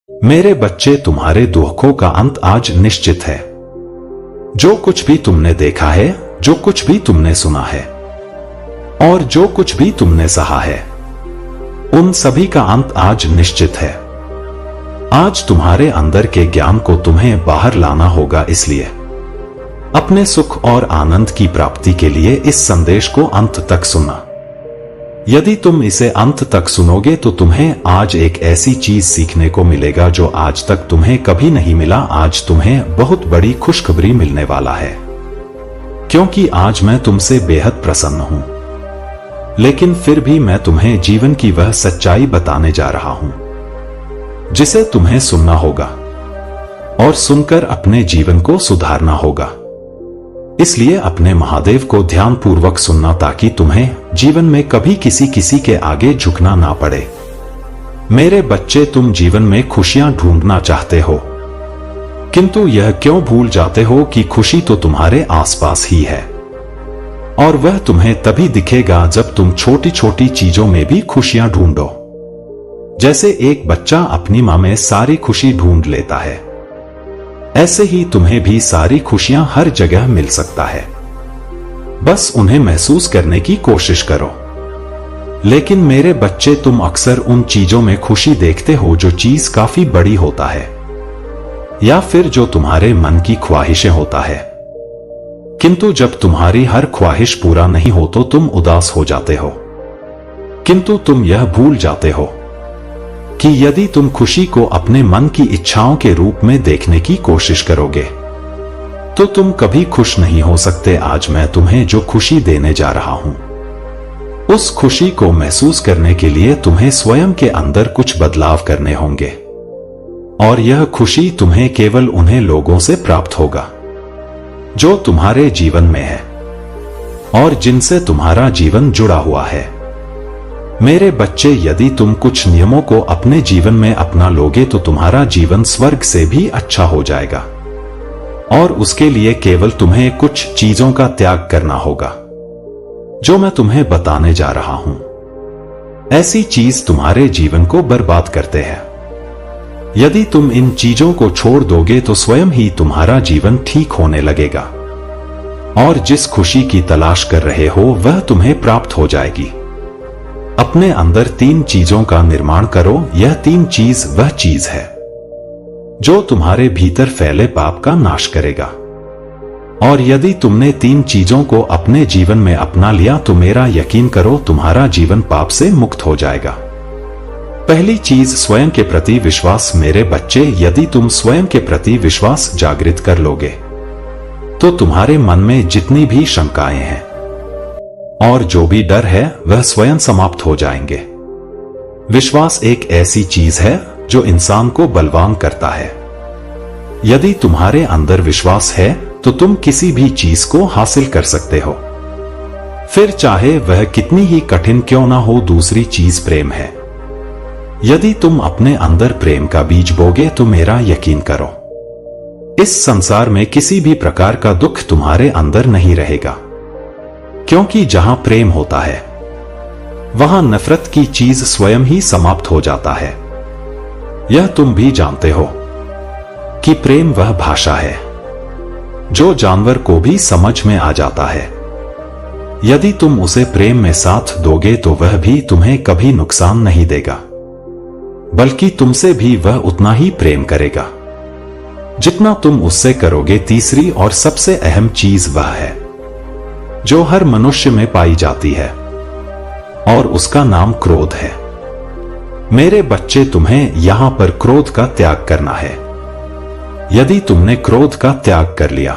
मेरे बच्चे, तुम्हारे दुखों का अंत आज निश्चित है। जो कुछ भी तुमने देखा है, जो कुछ भी तुमने सुना है और जो कुछ भी तुमने सहा है, उन सभी का अंत आज निश्चित है। आज तुम्हारे अंदर के ज्ञान को तुम्हें बाहर लाना होगा। इसलिए अपने सुख और आनंद की प्राप्ति के लिए इस संदेश को अंत तक सुनना। यदि तुम इसे अंत तक सुनोगे तो तुम्हें आज एक ऐसी चीज सीखने को मिलेगा जो आज तक तुम्हें कभी नहीं मिला। आज तुम्हें बहुत बड़ी खुशखबरी मिलने वाला है, क्योंकि आज मैं तुमसे बेहद प्रसन्न हूं। लेकिन फिर भी मैं तुम्हें जीवन की वह सच्चाई बताने जा रहा हूं जिसे तुम्हें सुनना होगा और सुनकर अपने जीवन को सुधारना होगा। इसलिए अपने महादेव को ध्यानपूर्वक सुनना, ताकि तुम्हें जीवन में कभी किसी के आगे झुकना ना पड़े। मेरे बच्चे, तुम जीवन में खुशियां ढूंढना चाहते हो, किंतु यह क्यों भूल जाते हो कि खुशी तो तुम्हारे आसपास ही है और वह तुम्हें तभी दिखेगा जब तुम छोटी छोटी चीजों में भी खुशियां ढूंढो। जैसे एक बच्चा अपनी मां में सारी खुशी ढूंढ लेता है, ऐसे ही तुम्हें भी सारी खुशियां हर जगह मिल सकता है। बस उन्हें महसूस करने की कोशिश करो। लेकिन मेरे बच्चे, तुम अक्सर उन चीजों में खुशी देखते हो जो चीज काफी बड़ी होता है या फिर जो तुम्हारे मन की ख्वाहिशें होता है। किंतु जब तुम्हारी हर ख्वाहिश पूरा नहीं हो तो तुम उदास हो जाते हो। किंतु तुम यह भूल जाते हो कि यदि तुम खुशी को अपने मन की इच्छाओं के रूप में देखने की कोशिश करोगे तो तुम कभी खुश नहीं हो सकते। आज मैं तुम्हें जो खुशी देने जा रहा हूं, उस खुशी को महसूस करने के लिए तुम्हें स्वयं के अंदर कुछ बदलाव करने होंगे और यह खुशी तुम्हें केवल उन्हीं लोगों से प्राप्त होगा जो तुम्हारे जीवन में है और जिनसे तुम्हारा जीवन जुड़ा हुआ है। मेरे बच्चे, यदि तुम कुछ नियमों को अपने जीवन में अपना लोगे तो तुम्हारा जीवन स्वर्ग से भी अच्छा हो जाएगा और उसके लिए केवल तुम्हें कुछ चीजों का त्याग करना होगा जो मैं तुम्हें बताने जा रहा हूं। ऐसी चीज तुम्हारे जीवन को बर्बाद करते हैं। यदि तुम इन चीजों को छोड़ दोगे तो स्वयं ही तुम्हारा जीवन ठीक होने लगेगा और जिस खुशी की तलाश कर रहे हो वह तुम्हें प्राप्त हो जाएगी। अपने अंदर 3 चीजों का निर्माण करो। यह 3 चीज वह चीज है जो तुम्हारे भीतर फैले पाप का नाश करेगा और यदि तुमने 3 चीजों को अपने जीवन में अपना लिया तो मेरा यकीन करो, तुम्हारा जीवन पाप से मुक्त हो जाएगा। पहली चीज, स्वयं के प्रति विश्वास। मेरे बच्चे, यदि तुम स्वयं के प्रति विश्वास जागृत कर लोगे तो तुम्हारे मन में जितनी भी शंकाएं हैं और जो भी डर है वह स्वयं समाप्त हो जाएंगे। विश्वास एक ऐसी चीज है जो इंसान को बलवान करता है। यदि तुम्हारे अंदर विश्वास है तो तुम किसी भी चीज को हासिल कर सकते हो, फिर चाहे वह कितनी ही कठिन क्यों ना हो। दूसरी चीज प्रेम है। यदि तुम अपने अंदर प्रेम का बीज बोगे तो मेरा यकीन करो, इस संसार में किसी भी प्रकार का दुख तुम्हारे अंदर नहीं रहेगा, क्योंकि जहां प्रेम होता है वहां नफरत की चीज स्वयं ही समाप्त हो जाता है। यह तुम भी जानते हो कि प्रेम वह भाषा है जो जानवर को भी समझ में आ जाता है। यदि तुम उसे प्रेम में साथ दोगे तो वह भी तुम्हें कभी नुकसान नहीं देगा, बल्कि तुमसे भी वह उतना ही प्रेम करेगा जितना तुम उससे करोगे। तीसरी और सबसे अहम चीज वह है जो हर मनुष्य में पाई जाती है और उसका नाम क्रोध है। मेरे बच्चे, तुम्हें यहां पर क्रोध का त्याग करना है। यदि तुमने क्रोध का त्याग कर लिया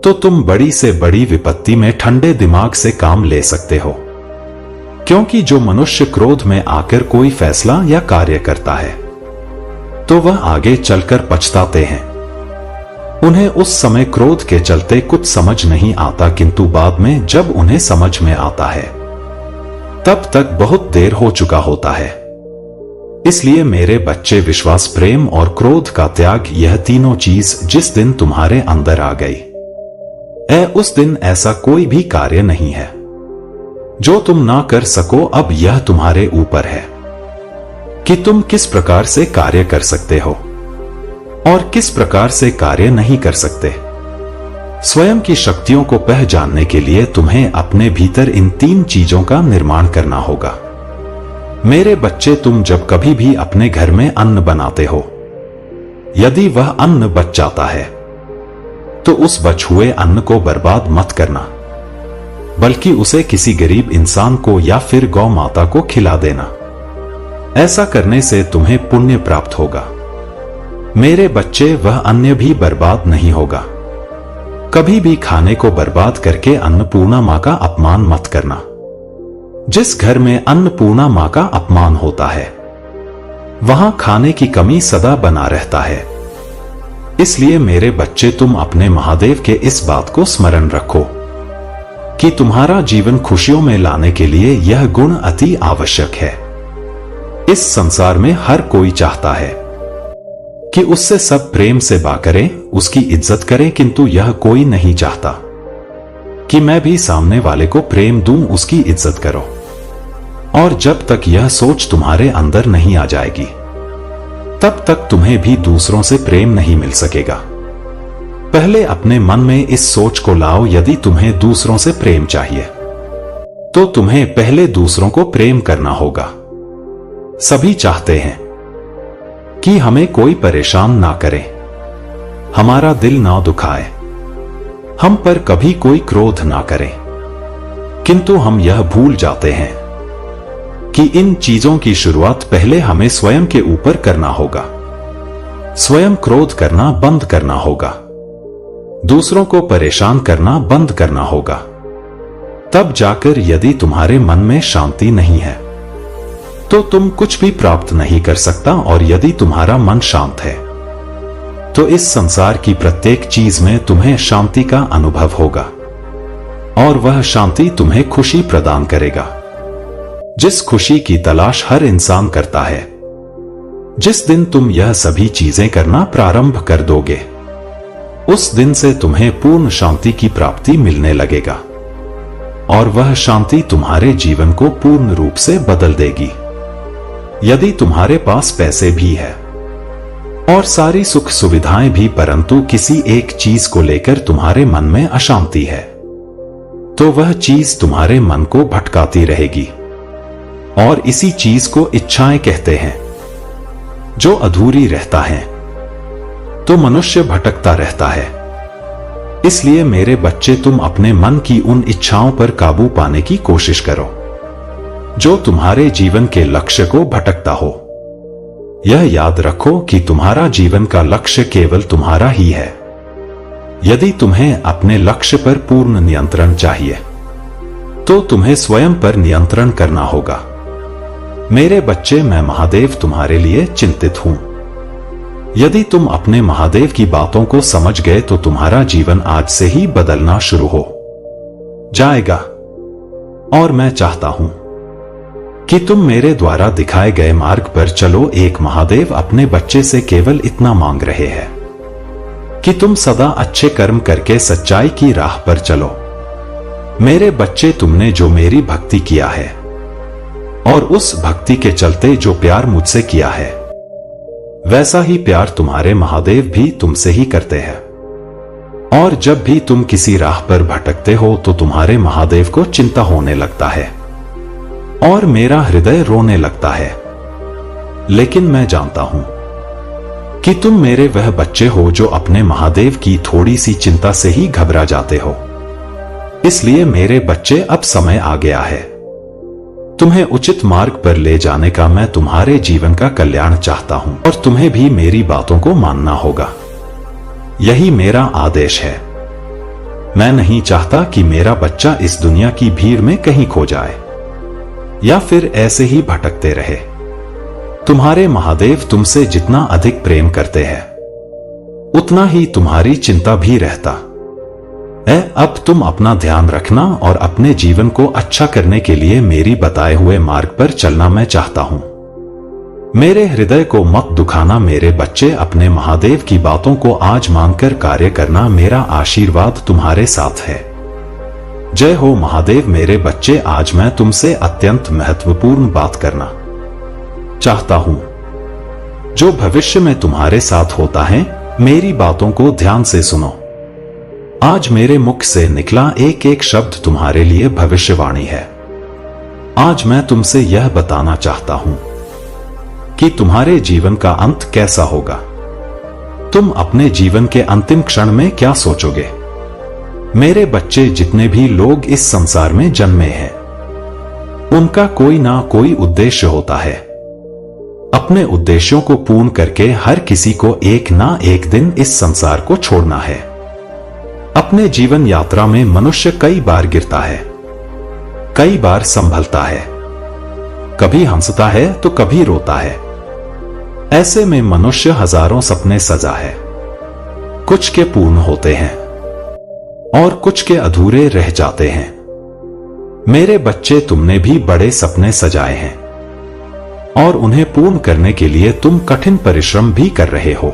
तो तुम बड़ी से बड़ी विपत्ति में ठंडे दिमाग से काम ले सकते हो, क्योंकि जो मनुष्य क्रोध में आकर कोई फैसला या कार्य करता है तो वह आगे चलकर पछताते हैं। उन्हें उस समय क्रोध के चलते कुछ समझ नहीं आता, किंतु बाद में जब उन्हें समझ में आता है तब तक बहुत देर हो चुका होता है। इसलिए मेरे बच्चे, विश्वास, प्रेम और क्रोध का त्याग, यह तीनों चीज जिस दिन तुम्हारे अंदर आ गई उस दिन ऐसा कोई भी कार्य नहीं है जो तुम ना कर सको। अब यह तुम्हारे ऊपर है कि तुम किस प्रकार से कार्य कर सकते हो और किस प्रकार से कार्य नहीं कर सकते। स्वयं की शक्तियों को पहचानने के लिए तुम्हें अपने भीतर इन 3 चीजों का निर्माण करना होगा। मेरे बच्चे, तुम जब कभी भी अपने घर में अन्न बनाते हो, यदि वह अन्न बच जाता है तो उस बच हुए अन्न को बर्बाद मत करना, बल्कि उसे किसी गरीब इंसान को या फिर गौ माता को खिला देना। ऐसा करने से तुम्हें पुण्य प्राप्त होगा। मेरे बच्चे, वह अन्न भी बर्बाद नहीं होगा। कभी भी खाने को बर्बाद करके अन्नपूर्णा मां का अपमान मत करना। जिस घर में अन्नपूर्णा मां का अपमान होता है, वहां खाने की कमी सदा बना रहता है। इसलिए मेरे बच्चे, तुम अपने महादेव के इस बात को स्मरण रखो कि तुम्हारा जीवन खुशियों में लाने के लिए यह गुण अति आवश्यक है। इस संसार में हर कोई चाहता है कि उससे सब प्रेम से बात करें, उसकी इज्जत करें, किंतु यह कोई नहीं चाहता कि मैं भी सामने वाले को प्रेम दूं, उसकी इज्जत करो। और जब तक यह सोच तुम्हारे अंदर नहीं आ जाएगी, तब तक तुम्हें भी दूसरों से प्रेम नहीं मिल सकेगा। पहले अपने मन में इस सोच को लाओ, यदि तुम्हें दूसरों से प्रेम चाहिए तो तुम्हें पहले दूसरों को प्रेम करना होगा। सभी चाहते हैं कि हमें कोई परेशान ना करे, हमारा दिल ना दुखाए, हम पर कभी कोई क्रोध ना करे, किंतु हम यह भूल जाते हैं कि इन चीजों की शुरुआत पहले हमें स्वयं के ऊपर करना होगा। स्वयं क्रोध करना बंद करना होगा, दूसरों को परेशान करना बंद करना होगा। तब जाकर यदि तुम्हारे मन में शांति नहीं है तो तुम कुछ भी प्राप्त नहीं कर सकता, और यदि तुम्हारा मन शांत है तो इस संसार की प्रत्येक चीज में तुम्हें शांति का अनुभव होगा, और वह शांति तुम्हें खुशी प्रदान करेगा। जिस खुशी की तलाश हर इंसान करता है, जिस दिन तुम यह सभी चीजें करना प्रारंभ कर दोगे, उस दिन से तुम्हें पूर्ण शांति की प्राप्ति मिलने लगेगा, और वह शांति तुम्हारे जीवन को पूर्ण रूप से बदल देगी। यदि तुम्हारे पास पैसे भी है और सारी सुख सुविधाएं भी, परंतु किसी एक चीज को लेकर तुम्हारे मन में अशांति है, तो वह चीज तुम्हारे मन को भटकाती रहेगी, और इसी चीज को इच्छाएं कहते हैं। जो अधूरी रहता है तो मनुष्य भटकता रहता है। इसलिए मेरे बच्चे, तुम अपने मन की उन इच्छाओं पर काबू पाने की कोशिश करो जो तुम्हारे जीवन के लक्ष्य को भटकता हो। यह याद रखो कि तुम्हारा जीवन का लक्ष्य केवल तुम्हारा ही है। यदि तुम्हें अपने लक्ष्य पर पूर्ण नियंत्रण चाहिए तो तुम्हें स्वयं पर नियंत्रण करना होगा। मेरे बच्चे, मैं महादेव तुम्हारे लिए चिंतित हूं। यदि तुम अपने महादेव की बातों को समझ गए तो तुम्हारा जीवन आज से ही बदलना शुरू हो जाएगा। और मैं चाहता हूं कि तुम मेरे द्वारा दिखाए गए मार्ग पर चलो। एक महादेव अपने बच्चे से केवल इतना मांग रहे हैं कि तुम सदा अच्छे कर्म करके सच्चाई की राह पर चलो। मेरे बच्चे, तुमने जो मेरी भक्ति किया है और उस भक्ति के चलते जो प्यार मुझसे किया है, वैसा ही प्यार तुम्हारे महादेव भी तुमसे ही करते हैं। और जब भी तुम किसी राह पर भटकते हो तो तुम्हारे महादेव को चिंता होने लगता है और मेरा हृदय रोने लगता है। लेकिन मैं जानता हूं कि तुम मेरे वह बच्चे हो जो अपने महादेव की थोड़ी सी चिंता से ही घबरा जाते हो। इसलिए मेरे बच्चे, अब समय आ गया है तुम्हें उचित मार्ग पर ले जाने का। मैं तुम्हारे जीवन का कल्याण चाहता हूं और तुम्हें भी मेरी बातों को मानना होगा। यही मेरा आदेश है। मैं नहीं चाहता कि मेरा बच्चा इस दुनिया की भीड़ में कहीं खो जाए या फिर ऐसे ही भटकते रहे। तुम्हारे महादेव तुमसे जितना अधिक प्रेम करते हैं, उतना ही तुम्हारी चिंता भी रहता है। अब तुम अपना ध्यान रखना और अपने जीवन को अच्छा करने के लिए मेरी बताए हुए मार्ग पर चलना मैं चाहता हूं। मेरे हृदय को मत दुखाना मेरे बच्चे। अपने महादेव की बातों को आज मानकर कार्य करना। मेरा आशीर्वाद तुम्हारे साथ है। जय हो महादेव। मेरे बच्चे, आज मैं तुमसे अत्यंत महत्वपूर्ण बात करना चाहता हूं। जो भविष्य में तुम्हारे साथ होता है, मेरी बातों को ध्यान से सुनो। आज मेरे मुख से निकला एक एक शब्द तुम्हारे लिए भविष्यवाणी है। आज मैं तुमसे यह बताना चाहता हूं कि तुम्हारे जीवन का अंत कैसा होगा। तुम अपने जीवन के अंतिम क्षण में क्या सोचोगे? मेरे बच्चे, जितने भी लोग इस संसार में जन्मे हैं, उनका कोई ना कोई उद्देश्य होता है। अपने उद्देश्यों को पूर्ण करके हर किसी को एक ना एक दिन इस संसार को छोड़ना है। अपने जीवन यात्रा में मनुष्य कई बार गिरता है, कई बार संभलता है, कभी हंसता है तो कभी रोता है। ऐसे में मनुष्य हजारों सपने सजा है। कुछ के पूर्ण होते हैं और कुछ के अधूरे रह जाते हैं। मेरे बच्चे, तुमने भी बड़े सपने सजाए हैं और उन्हें पूर्ण करने के लिए तुम कठिन परिश्रम भी कर रहे हो,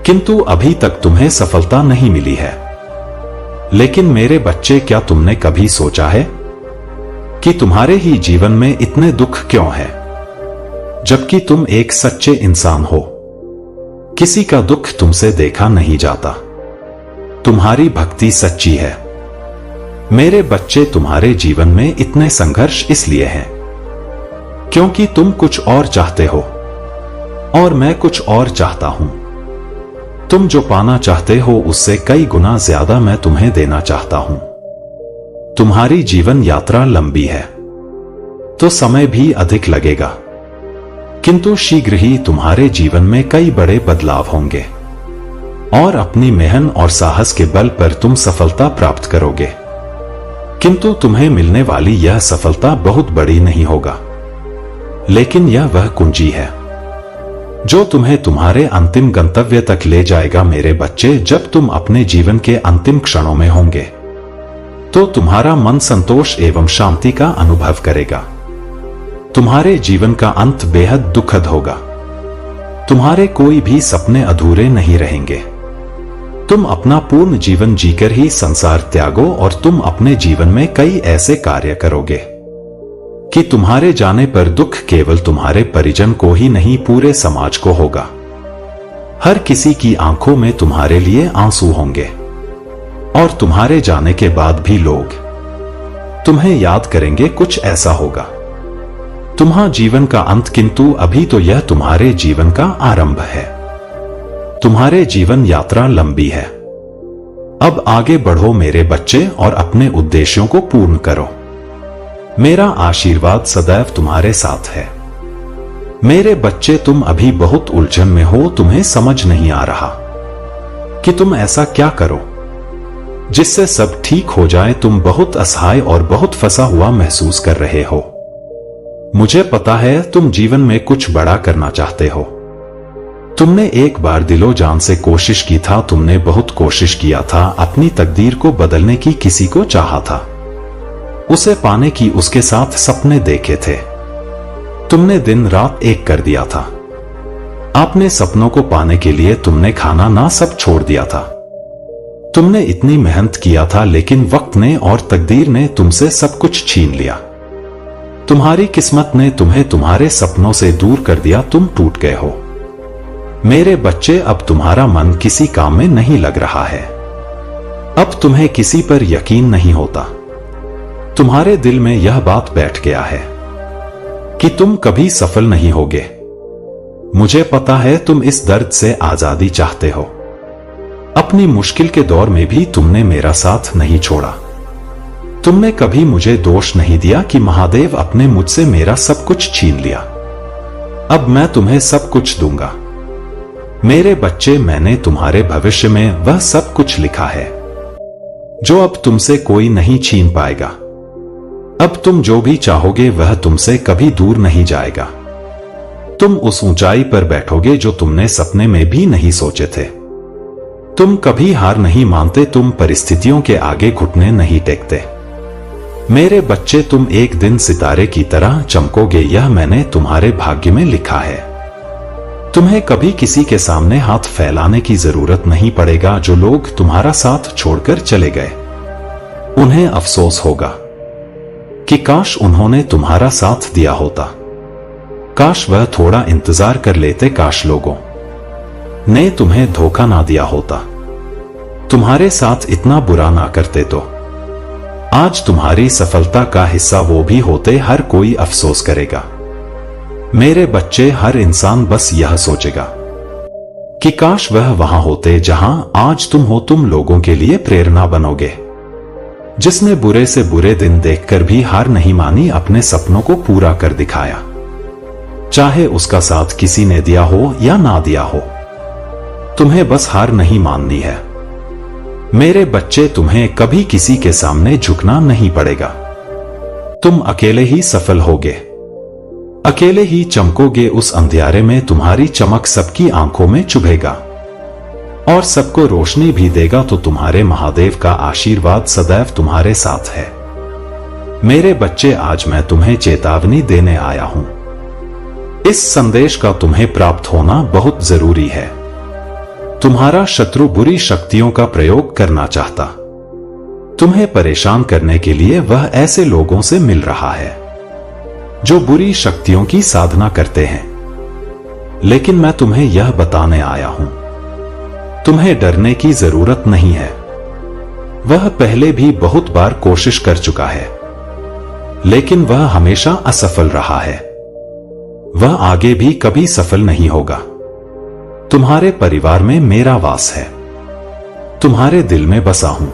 किंतु अभी तक तुम्हें सफलता नहीं मिली है। लेकिन मेरे बच्चे, क्या तुमने कभी सोचा है कि तुम्हारे ही जीवन में इतने दुख क्यों है, जबकि तुम एक सच्चे इंसान हो? किसी का दुख तुमसे देखा नहीं जाता। तुम्हारी भक्ति सच्ची है। मेरे बच्चे, तुम्हारे जीवन में इतने संघर्ष इसलिए हैं क्योंकि तुम कुछ और चाहते हो और मैं कुछ और चाहता हूं। तुम जो पाना चाहते हो उससे कई गुना ज्यादा मैं तुम्हें देना चाहता हूं। तुम्हारी जीवन यात्रा लंबी है तो समय भी अधिक लगेगा, किंतु शीघ्र ही तुम्हारे जीवन में कई बड़े बदलाव होंगे और अपनी मेहनत और साहस के बल पर तुम सफलता प्राप्त करोगे। किंतु तुम्हें मिलने वाली यह सफलता बहुत बड़ी नहीं होगा, लेकिन यह वह कुंजी है जो तुम्हें तुम्हारे अंतिम गंतव्य तक ले जाएगा। मेरे बच्चे, जब तुम अपने जीवन के अंतिम क्षणों में होंगे तो तुम्हारा मन संतोष एवं शांति का अनुभव करेगा। तुम्हारे जीवन का अंत बेहद दुखद होगा। तुम्हारे कोई भी सपने अधूरे नहीं रहेंगे। तुम अपना पूर्ण जीवन जीकर ही संसार त्यागो और तुम अपने जीवन में कई ऐसे कार्य करोगे कि तुम्हारे जाने पर दुख केवल तुम्हारे परिजन को ही नहीं, पूरे समाज को होगा। हर किसी की आंखों में तुम्हारे लिए आंसू होंगे और तुम्हारे जाने के बाद भी लोग तुम्हें याद करेंगे। कुछ ऐसा होगा तुम्हारा जीवन का अंत, किंतु अभी तो यह तुम्हारे जीवन का आरंभ है। तुम्हारे जीवन यात्रा लंबी है। अब आगे बढ़ो मेरे बच्चे और अपने उद्देश्यों को पूर्ण करो। मेरा आशीर्वाद सदैव तुम्हारे साथ है। मेरे बच्चे, तुम अभी बहुत उलझन में हो। तुम्हें समझ नहीं आ रहा कि तुम ऐसा क्या करो जिससे सब ठीक हो जाए। तुम बहुत असहाय और बहुत फंसा हुआ महसूस कर रहे हो। मुझे पता है तुम जीवन में कुछ बड़ा करना चाहते हो। तुमने एक बार दिलो जान से कोशिश की था। तुमने बहुत कोशिश किया था, अपनी तकदीर को बदलने की किसी को चाहा था, उसे पाने की उसके साथ सपने देखे थे। तुमने दिन रात एक कर दिया था। अपने सपनों को पाने के लिए तुमने खाना ना सब छोड़ दिया था। तुमने इतनी मेहनत किया था, लेकिन वक्त ने और तकदीर ने तुमसे सब कुछ छीन लिया। तुम्हारी किस्मत ने तुम्हें तुम्हारे सपनों से दूर कर दिया। तुम टूट गए हो। मेरे बच्चे, अब तुम्हारा मन किसी काम में नहीं लग रहा है। अब तुम्हें किसी पर यकीन नहीं होता। तुम्हारे दिल में यह बात बैठ गया है कि तुम कभी सफल नहीं होगे। मुझे पता है तुम इस दर्द से आजादी चाहते हो। अपनी मुश्किल के दौर में भी तुमने मेरा साथ नहीं छोड़ा। तुमने कभी मुझे दोष नहीं दिया कि महादेव अपने मुझसे मेरा सब कुछ छीन लिया। अब मैं तुम्हें सब कुछ दूंगा। मेरे बच्चे, मैंने तुम्हारे भविष्य में वह सब कुछ लिखा है जो अब तुमसे कोई नहीं छीन पाएगा। अब तुम जो भी चाहोगे वह तुमसे कभी दूर नहीं जाएगा। तुम उस ऊंचाई पर बैठोगे जो तुमने सपने में भी नहीं सोचे थे। तुम कभी हार नहीं मानते। तुम परिस्थितियों के आगे घुटने नहीं टेकते। मेरे बच्चे, तुम एक दिन सितारे की तरह चमकोगे। यह मैंने तुम्हारे भाग्य में लिखा है। तुम्हें कभी किसी के सामने हाथ फैलाने की जरूरत नहीं पड़ेगा। जो लोग तुम्हारा साथ छोड़कर चले गए, उन्हें अफसोस होगा कि काश उन्होंने तुम्हारा साथ दिया होता। काश वह थोड़ा इंतजार कर लेते, काश लोगों ने तुम्हें धोखा ना दिया होता, तुम्हारे साथ इतना बुरा ना करते तो आज तुम्हारी सफलता का हिस्सा वो भी होते। हर कोई अफसोस करेगा मेरे बच्चे, हर इंसान बस यह सोचेगा कि काश वह वहां होते जहां आज तुम हो। तुम लोगों के लिए प्रेरणा बनोगे। जिसने बुरे से बुरे दिन देखकर भी हार नहीं मानी, अपने सपनों को पूरा कर दिखाया, चाहे उसका साथ किसी ने दिया हो या ना दिया हो। तुम्हें बस हार नहीं माननी है मेरे बच्चे, तुम्हें कभी किसी के सामने झुकना नहीं पड़ेगा। तुम अकेले ही सफल होगे, अकेले ही चमकोगे। उस अंधियारे में तुम्हारी चमक सबकी आंखों में चुभेगा और सबको रोशनी भी देगा। तो तुम्हारे महादेव का आशीर्वाद सदैव तुम्हारे साथ है मेरे बच्चे। आज मैं तुम्हें चेतावनी देने आया हूं। इस संदेश का तुम्हें प्राप्त होना बहुत जरूरी है। तुम्हारा शत्रु बुरी शक्तियों का प्रयोग करना चाहता, तुम्हें परेशान करने के लिए वह ऐसे लोगों से मिल रहा है जो बुरी शक्तियों की साधना करते हैं। लेकिन मैं तुम्हें यह बताने आया हूं, तुम्हें डरने की जरूरत नहीं है। वह पहले भी बहुत बार कोशिश कर चुका है, लेकिन वह हमेशा असफल रहा है। वह आगे भी कभी सफल नहीं होगा। तुम्हारे परिवार में मेरा वास है, तुम्हारे दिल में बसा हूं।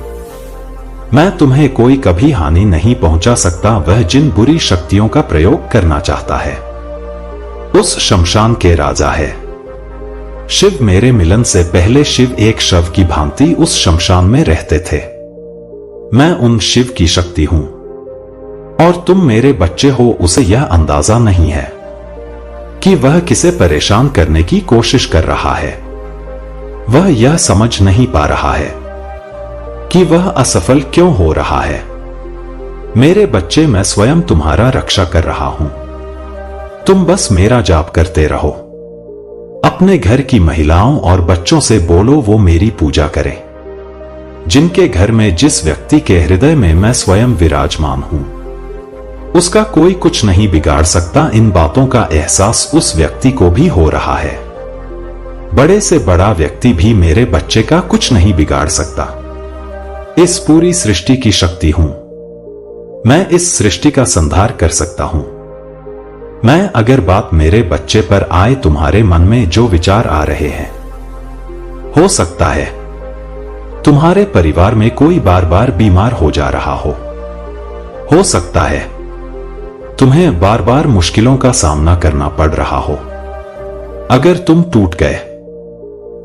मैं तुम्हें कोई कभी हानि नहीं पहुंचा सकता। वह जिन बुरी शक्तियों का प्रयोग करना चाहता है उस शमशान के राजा है शिव। मेरे मिलन से पहले शिव एक शव की भांति उस शमशान में रहते थे। मैं उन शिव की शक्ति हूं और तुम मेरे बच्चे हो। उसे यह अंदाजा नहीं है कि वह किसे परेशान करने की कोशिश कर रहा है। वह यह समझ नहीं पा रहा है कि वह असफल क्यों हो रहा है। मेरे बच्चे, मैं स्वयं तुम्हारा रक्षा कर रहा हूं। तुम बस मेरा जाप करते रहो। अपने घर की महिलाओं और बच्चों से बोलो वो मेरी पूजा करें। जिनके घर में, जिस व्यक्ति के हृदय में मैं स्वयं विराजमान हूं, उसका कोई कुछ नहीं बिगाड़ सकता। इन बातों का एहसास उस व्यक्ति को भी हो रहा है। बड़े से बड़ा व्यक्ति भी मेरे बच्चे का कुछ नहीं बिगाड़ सकता। इस पूरी सृष्टि की शक्ति हूं मैं। इस सृष्टि का संहार कर सकता हूं मैं। अगर बात मेरे बच्चे पर आए, तुम्हारे मन में जो विचार आ रहे हैं, हो सकता है तुम्हारे परिवार में कोई बार बार बीमार हो जा रहा हो सकता है तुम्हें बार बार मुश्किलों का सामना करना पड़ रहा हो। अगर तुम टूट गए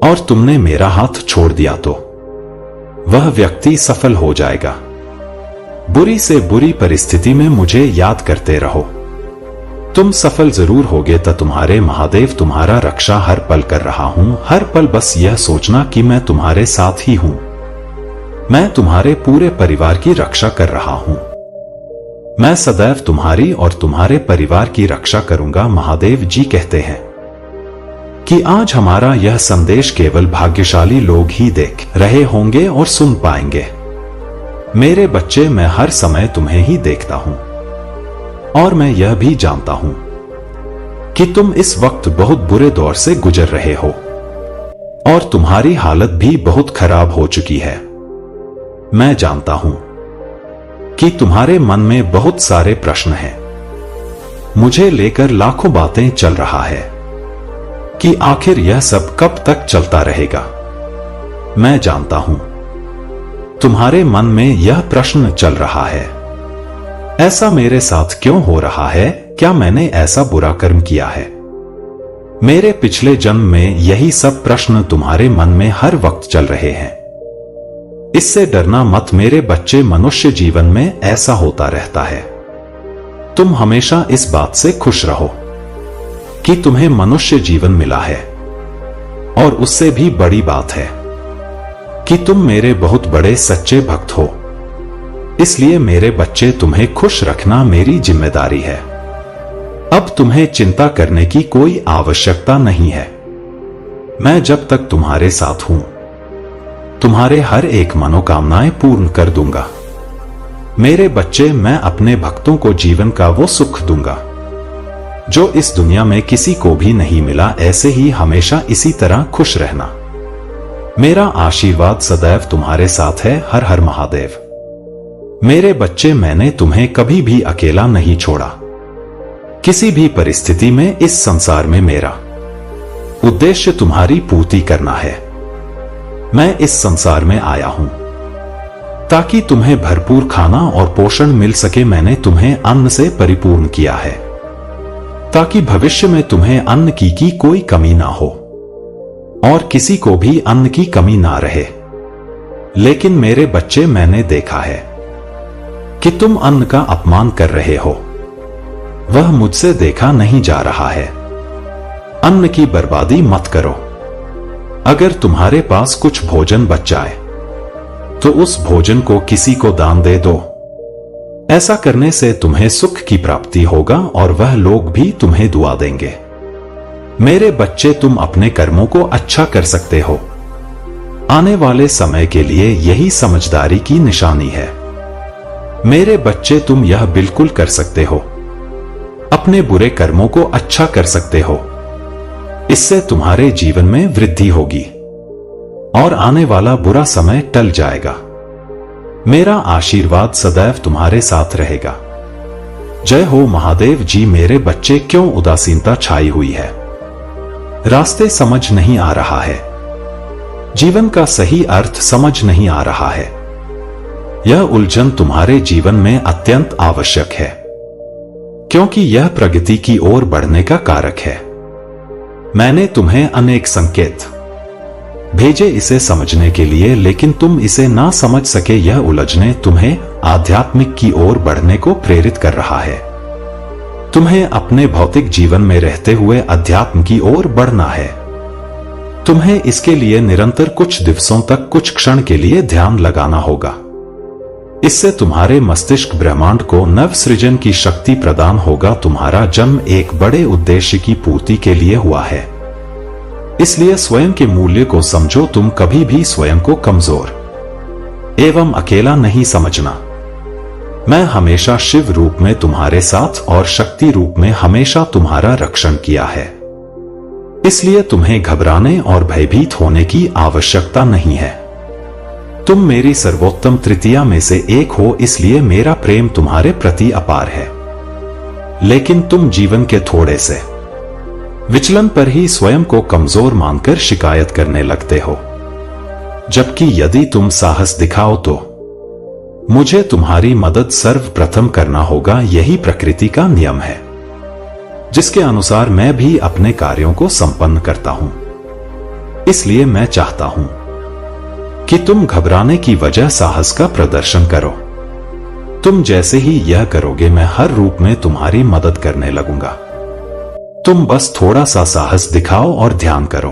और तुमने मेरा हाथ छोड़ दिया तो वह व्यक्ति सफल हो जाएगा। बुरी से बुरी परिस्थिति में मुझे याद करते रहो, तुम सफल जरूर होगे। तो तुम्हारे महादेव तुम्हारा रक्षा हर पल कर रहा हूं। हर पल बस यह सोचना कि मैं तुम्हारे साथ ही हूं। मैं तुम्हारे पूरे परिवार की रक्षा कर रहा हूं। मैं सदैव तुम्हारी और तुम्हारे परिवार की रक्षा करूंगा। महादेव जी कहते हैं कि आज हमारा यह संदेश केवल भाग्यशाली लोग ही देख रहे होंगे और सुन पाएंगे। मेरे बच्चे, मैं हर समय तुम्हें ही देखता हूं और मैं यह भी जानता हूं कि तुम इस वक्त बहुत बुरे दौर से गुजर रहे हो और तुम्हारी हालत भी बहुत खराब हो चुकी है। मैं जानता हूं कि तुम्हारे मन में बहुत सारे प्रश्न हैं। मुझे लेकर लाखों बातें चल रहा है कि आखिर यह सब कब तक चलता रहेगा। मैं जानता हूं तुम्हारे मन में यह प्रश्न चल रहा है, ऐसा मेरे साथ क्यों हो रहा है? क्या मैंने ऐसा बुरा कर्म किया है? मेरे पिछले जन्म में यही सब प्रश्न तुम्हारे मन में हर वक्त चल रहे हैं। इससे डरना मत मेरे बच्चे, मनुष्य जीवन में ऐसा होता रहता है। तुम हमेशा इस बात से खुश रहो कि तुम्हें मनुष्य जीवन मिला है और उससे भी बड़ी बात है कि तुम मेरे बहुत बड़े सच्चे भक्त हो। इसलिए मेरे बच्चे, तुम्हें खुश रखना मेरी जिम्मेदारी है। अब तुम्हें चिंता करने की कोई आवश्यकता नहीं है। मैं जब तक तुम्हारे साथ हूं, तुम्हारे हर एक मनोकामनाएं पूर्ण कर दूंगा। मेरे बच्चे, मैं अपने भक्तों को जीवन का वो सुख दूंगा जो इस दुनिया में किसी को भी नहीं मिला। ऐसे ही हमेशा इसी तरह खुश रहना। मेरा आशीर्वाद सदैव तुम्हारे साथ है। हर हर महादेव। मेरे बच्चे, मैंने तुम्हें कभी भी अकेला नहीं छोड़ा। किसी भी परिस्थिति में इस संसार में मेरा उद्देश्य तुम्हारी पूर्ति करना है। मैं इस संसार में आया हूं ताकि तुम्हें भरपूर खाना और पोषण मिल सके। मैंने तुम्हें अन्न से परिपूर्ण किया है ताकि भविष्य में तुम्हें अन्न की कोई कमी ना हो और किसी को भी अन्न की कमी ना रहे। लेकिन मेरे बच्चे, मैंने देखा है कि तुम अन्न का अपमान कर रहे हो। वह मुझसे देखा नहीं जा रहा है। अन्न की बर्बादी मत करो। अगर तुम्हारे पास कुछ भोजन बच जाए तो उस भोजन को किसी को दान दे दो। ऐसा करने से तुम्हें सुख की प्राप्ति होगा और वह लोग भी तुम्हें दुआ देंगे। मेरे बच्चे, तुम अपने कर्मों को अच्छा कर सकते हो। आने वाले समय के लिए यही समझदारी की निशानी है। मेरे बच्चे, तुम यह बिल्कुल कर सकते हो। अपने बुरे कर्मों को अच्छा कर सकते हो। इससे तुम्हारे जीवन में वृद्धि होगी और आने वाला बुरा समय टल जाएगा। मेरा आशीर्वाद सदैव तुम्हारे साथ रहेगा। जय हो महादेव जी। मेरे बच्चे, क्यों उदासीनता छाई हुई है? रास्ते समझ नहीं आ रहा है। जीवन का सही अर्थ समझ नहीं आ रहा है। यह उलझन तुम्हारे जीवन में अत्यंत आवश्यक है क्योंकि यह प्रगति की ओर बढ़ने का कारक है। मैंने तुम्हें अनेक संकेत भेजे इसे समझने के लिए, लेकिन तुम इसे ना समझ सके। यह उलझने तुम्हें आध्यात्मिक की ओर बढ़ने को प्रेरित कर रहा है। तुम्हें अपने भौतिक जीवन में रहते हुए अध्यात्म की ओर बढ़ना है। तुम्हें इसके लिए निरंतर कुछ दिवसों तक, कुछ क्षण के लिए ध्यान लगाना होगा। इससे तुम्हारे मस्तिष्क ब्रह्मांड को नव सृजन की शक्ति प्रदान होगा। तुम्हारा जन्म एक बड़े उद्देश्य की पूर्ति के लिए हुआ है, इसलिए स्वयं के मूल्य को समझो। तुम कभी भी स्वयं को कमजोर एवं अकेला नहीं समझना। मैं हमेशा शिव रूप में तुम्हारे साथ और शक्ति रूप में हमेशा तुम्हारा रक्षण किया है। इसलिए तुम्हें घबराने और भयभीत होने की आवश्यकता नहीं है। तुम मेरी सर्वोत्तम तृतीया में से एक हो, इसलिए मेरा प्रेम तुम्हारे प्रति अपार है। लेकिन तुम जीवन के थोड़े से विचलन पर ही स्वयं को कमजोर मानकर शिकायत करने लगते हो, जबकि यदि तुम साहस दिखाओ तो मुझे तुम्हारी मदद सर्वप्रथम करना होगा। यही प्रकृति का नियम है जिसके अनुसार मैं भी अपने कार्यों को संपन्न करता हूं। इसलिए मैं चाहता हूं कि तुम घबराने की वजह साहस का प्रदर्शन करो। तुम जैसे ही यह करोगे, मैं हर रूप में तुम्हारी मदद करने लगूंगा। तुम बस थोड़ा सा साहस दिखाओ और ध्यान करो,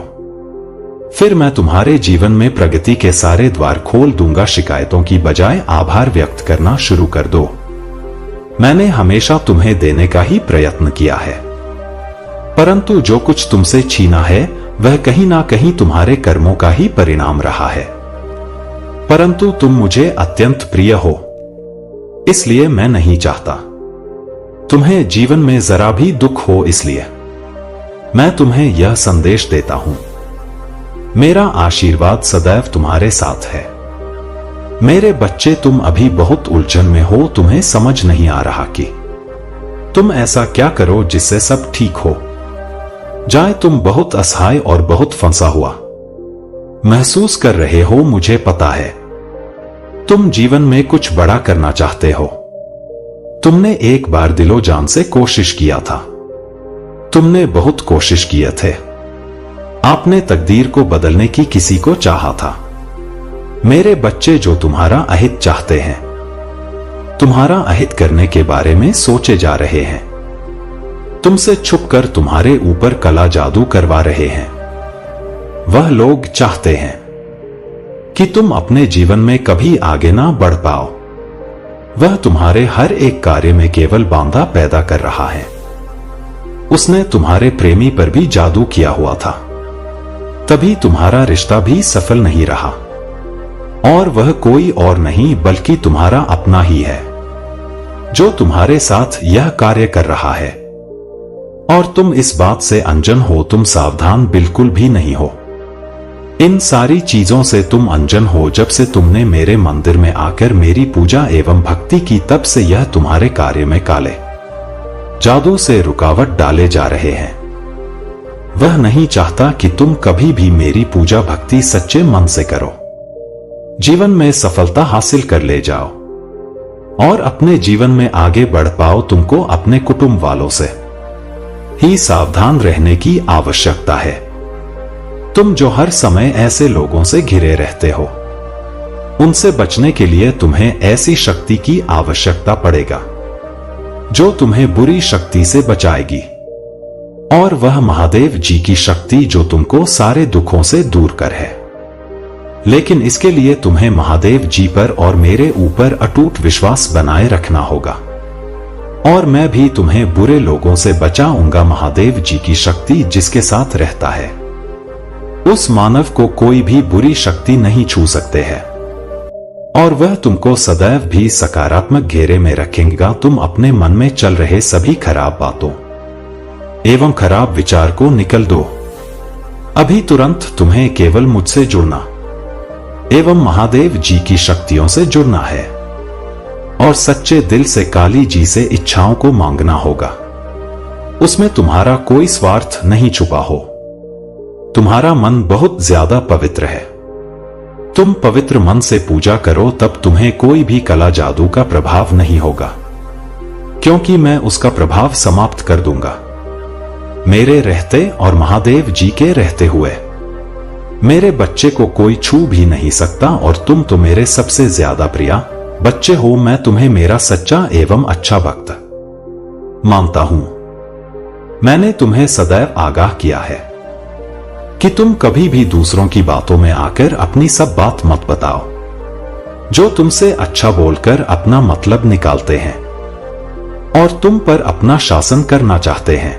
फिर मैं तुम्हारे जीवन में प्रगति के सारे द्वार खोल दूंगा। शिकायतों की बजाय आभार व्यक्त करना शुरू कर दो। मैंने हमेशा तुम्हें देने का ही प्रयत्न किया है, परंतु जो कुछ तुमसे छीना है वह कहीं ना कहीं तुम्हारे कर्मों का ही परिणाम रहा है। परंतु तुम मुझे अत्यंत प्रिय हो, इसलिए मैं नहीं चाहता तुम्हें जीवन में जरा भी दुख हो। इसलिए मैं तुम्हें यह संदेश देता हूं, मेरा आशीर्वाद सदैव तुम्हारे साथ है। मेरे बच्चे, तुम अभी बहुत उलझन में हो। तुम्हें समझ नहीं आ रहा कि तुम ऐसा क्या करो जिससे सब ठीक हो जाए। तुम बहुत असहाय और बहुत फंसा हुआ महसूस कर रहे हो। मुझे पता है तुम जीवन में कुछ बड़ा करना चाहते हो। तुमने एक बार दिलो जान से कोशिश किया था। तुमने बहुत कोशिश किए थे। आपने तकदीर को बदलने की किसी को चाहा था। मेरे बच्चे, जो तुम्हारा अहित चाहते हैं, तुम्हारा अहित करने के बारे में सोचे जा रहे हैं, तुमसे छुपकर तुम्हारे ऊपर कला जादू करवा रहे हैं। वह लोग चाहते हैं कि तुम अपने जीवन में कभी आगे ना बढ़ पाओ। वह तुम्हारे हर एक कार्य में केवल बाधा पैदा कर रहा है। उसने तुम्हारे प्रेमी पर भी जादू किया हुआ था, तभी तुम्हारा रिश्ता भी सफल नहीं रहा। और वह कोई और नहीं बल्कि तुम्हारा अपना ही है जो तुम्हारे साथ यह कार्य कर रहा है। और तुम इस बात से अनजान हो, तुम सावधान बिल्कुल भी नहीं हो। इन सारी चीजों से तुम अनजान हो जब से तुमने मेरे मंदिर में आकर मेरी पूजा एवं भक्ति की, तब से यह तुम्हारे कार्य में काले जादू से रुकावट डाले जा रहे हैं। वह नहीं चाहता कि तुम कभी भी मेरी पूजा भक्ति सच्चे मन से करो, जीवन में सफलता हासिल कर ले जाओ और अपने जीवन में आगे बढ़ पाओ। तुमको अपने कुटुंब वालों से ही सावधान रहने की आवश्यकता है। तुम जो हर समय ऐसे लोगों से घिरे रहते हो, उनसे बचने के लिए तुम्हें ऐसी शक्ति की आवश्यकता पड़ेगा जो तुम्हें बुरी शक्ति से बचाएगी, और वह महादेव जी की शक्ति जो तुमको सारे दुखों से दूर कर है। लेकिन इसके लिए तुम्हें महादेव जी पर और मेरे ऊपर अटूट विश्वास बनाए रखना होगा, और मैं भी तुम्हें बुरे लोगों से बचाऊंगा। महादेव जी की शक्ति जिसके साथ रहता है, उस मानव को कोई भी बुरी शक्ति नहीं छू सकते हैं, और वह तुमको सदैव भी सकारात्मक घेरे में रखेगा। तुम अपने मन में चल रहे सभी खराब बातों एवं खराब विचार को निकल दो। अभी तुरंत तुम्हें केवल मुझसे जुड़ना एवं महादेव जी की शक्तियों से जुड़ना है, और सच्चे दिल से काली जी से इच्छाओं को मांगना होगा। उसमें तुम्हारा कोई स्वार्थ नहीं छुपा हो। तुम्हारा मन बहुत ज्यादा पवित्र है। तुम पवित्र मन से पूजा करो, तब तुम्हें कोई भी कला जादू का प्रभाव नहीं होगा, क्योंकि मैं उसका प्रभाव समाप्त कर दूंगा। मेरे रहते और महादेव जी के रहते हुए मेरे बच्चे को कोई छू भी नहीं सकता, और तुम तो मेरे सबसे ज्यादा प्रिय बच्चे हो। मैं तुम्हें मेरा सच्चा एवं अच्छा भक्त मानता हूं। मैंने तुम्हें सदैव आगाह किया है कि तुम कभी भी दूसरों की बातों में आकर अपनी सब बात मत बताओ। जो तुमसे अच्छा बोलकर अपना मतलब निकालते हैं और तुम पर अपना शासन करना चाहते हैं,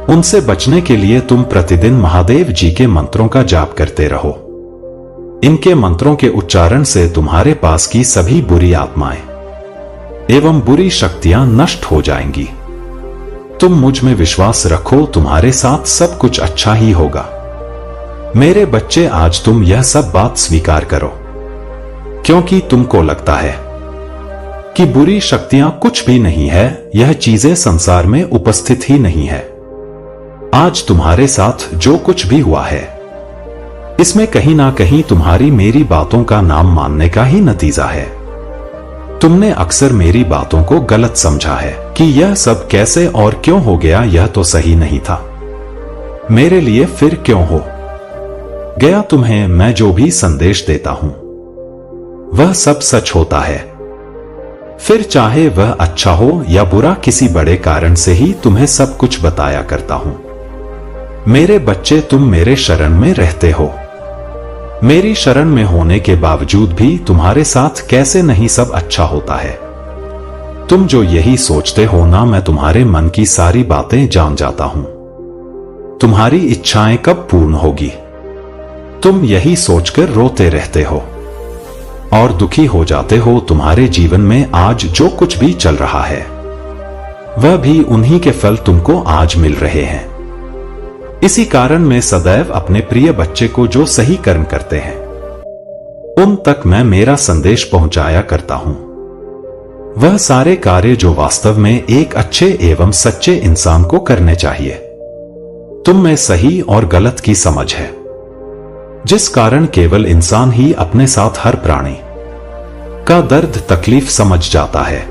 उनसे बचने के लिए तुम प्रतिदिन महादेव जी के मंत्रों का जाप करते रहो। इनके मंत्रों के उच्चारण से तुम्हारे पास की सभी बुरी आत्माएं एवं बुरी शक्तियां नष्ट हो जाएंगी। तुम मुझ में विश्वास रखो, तुम्हारे साथ सब कुछ अच्छा ही होगा। मेरे बच्चे, आज तुम यह सब बात स्वीकार करो, क्योंकि तुमको लगता है कि बुरी शक्तियां कुछ भी नहीं है, यह चीजें संसार में उपस्थित ही नहीं है। आज तुम्हारे साथ जो कुछ भी हुआ है, इसमें कहीं ना कहीं तुम्हारी मेरी बातों का नाम मानने का ही नतीजा है। तुमने अक्सर मेरी बातों को गलत समझा है कि यह सब कैसे और क्यों हो गया, यह तो सही नहीं था मेरे लिए, फिर क्यों हो गया। तुम्हें मैं जो भी संदेश देता हूं वह सब सच होता है, फिर चाहे वह अच्छा हो या बुरा, किसी बड़े कारण से ही तुम्हें सब कुछ बताया करता हूं। मेरे बच्चे, तुम मेरे शरण में रहते हो। मेरी शरण में होने के बावजूद भी तुम्हारे साथ कैसे नहीं सब अच्छा होता है। तुम जो यही सोचते हो ना, मैं तुम्हारे मन की सारी बातें जान जाता हूं। तुम्हारी इच्छाएं कब पूर्ण होगी, तुम यही सोचकर रोते रहते हो और दुखी हो जाते हो। तुम्हारे जीवन में आज जो कुछ भी चल रहा है, वह भी उन्हीं के फल तुमको आज मिल रहे हैं। इसी कारण मैं सदैव अपने प्रिय बच्चे को जो सही कर्म करते हैं, उन तक मैं मेरा संदेश पहुंचाया करता हूं। वह सारे कार्य जो वास्तव में एक अच्छे एवं सच्चे इंसान को करने चाहिए। तुम में सही और गलत की समझ है, जिस कारण केवल इंसान ही अपने साथ हर प्राणी का दर्द तकलीफ समझ जाता है।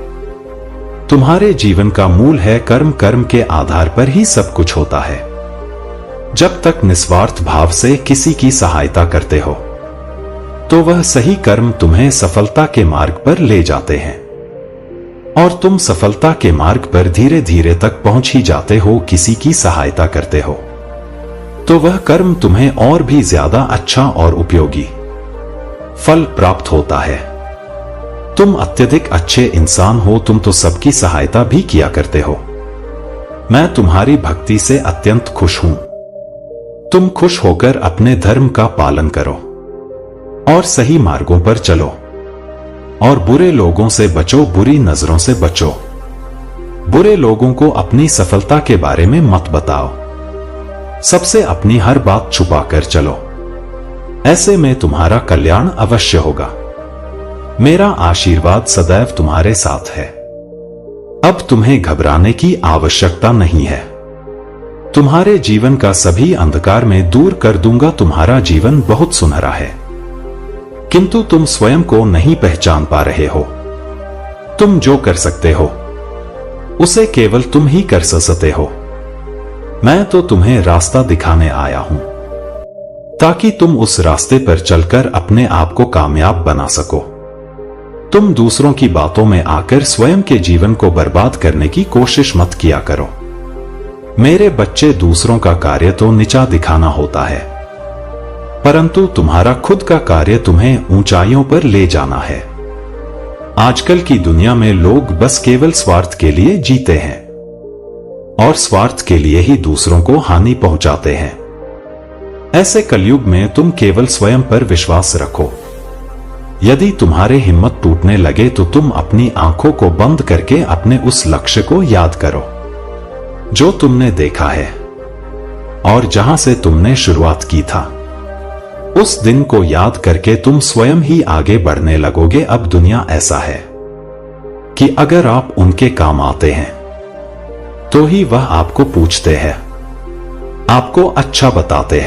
तुम्हारे जीवन का मूल है कर्म, कर्म के आधार पर ही सब कुछ होता है। जब तक निस्वार्थ भाव से किसी की सहायता करते हो, तो वह सही कर्म तुम्हें सफलता के मार्ग पर ले जाते हैं, और तुम सफलता के मार्ग पर धीरे धीरे तक पहुंच ही जाते हो। किसी की सहायता करते हो तो वह कर्म तुम्हें और भी ज्यादा अच्छा और उपयोगी फल प्राप्त होता है। तुम अत्यधिक अच्छे इंसान हो, तुम तो सबकी सहायता भी किया करते हो। मैं तुम्हारी भक्ति से अत्यंत खुश हूं। तुम खुश होकर अपने धर्म का पालन करो और सही मार्गों पर चलो, और बुरे लोगों से बचो, बुरी नजरों से बचो। बुरे लोगों को अपनी सफलता के बारे में मत बताओ। सबसे अपनी हर बात छुपा कर चलो। ऐसे में तुम्हारा कल्याण अवश्य होगा। मेरा आशीर्वाद सदैव तुम्हारे साथ है। अब तुम्हें घबराने की आवश्यकता नहीं है। तुम्हारे जीवन का सभी अंधकार में दूर कर दूंगा। तुम्हारा जीवन बहुत सुनहरा है, किंतु तुम स्वयं को नहीं पहचान पा रहे हो। तुम जो कर सकते हो उसे केवल तुम ही कर सकते हो। मैं तो तुम्हें रास्ता दिखाने आया हूं, ताकि तुम उस रास्ते पर चलकर अपने आप को कामयाब बना सको। तुम दूसरों की बातों में आकर स्वयं के जीवन को बर्बाद करने की कोशिश मत किया करो। मेरे बच्चे, दूसरों का कार्य तो नीचा दिखाना होता है, परंतु तुम्हारा खुद का कार्य तुम्हें ऊंचाइयों पर ले जाना है। आजकल की दुनिया में लोग बस केवल स्वार्थ के लिए जीते हैं और स्वार्थ के लिए ही दूसरों को हानि पहुंचाते हैं। ऐसे कलयुग में तुम केवल स्वयं पर विश्वास रखो। यदि तुम्हारी हिम्मत टूटने लगे तो तुम अपनी आंखों को बंद करके अपने उस लक्ष्य को याद करो जो तुमने देखा है और जहां से तुमने शुरुआत की था। उस दिन को याद करके तुम स्वयं ही आगे बढ़ने लगोगे। अब दुनिया ऐसा है कि अगर आप उनके काम आते हैं तो ही वह आपको पूछते हैं, आपको अच्छा बताते हैं।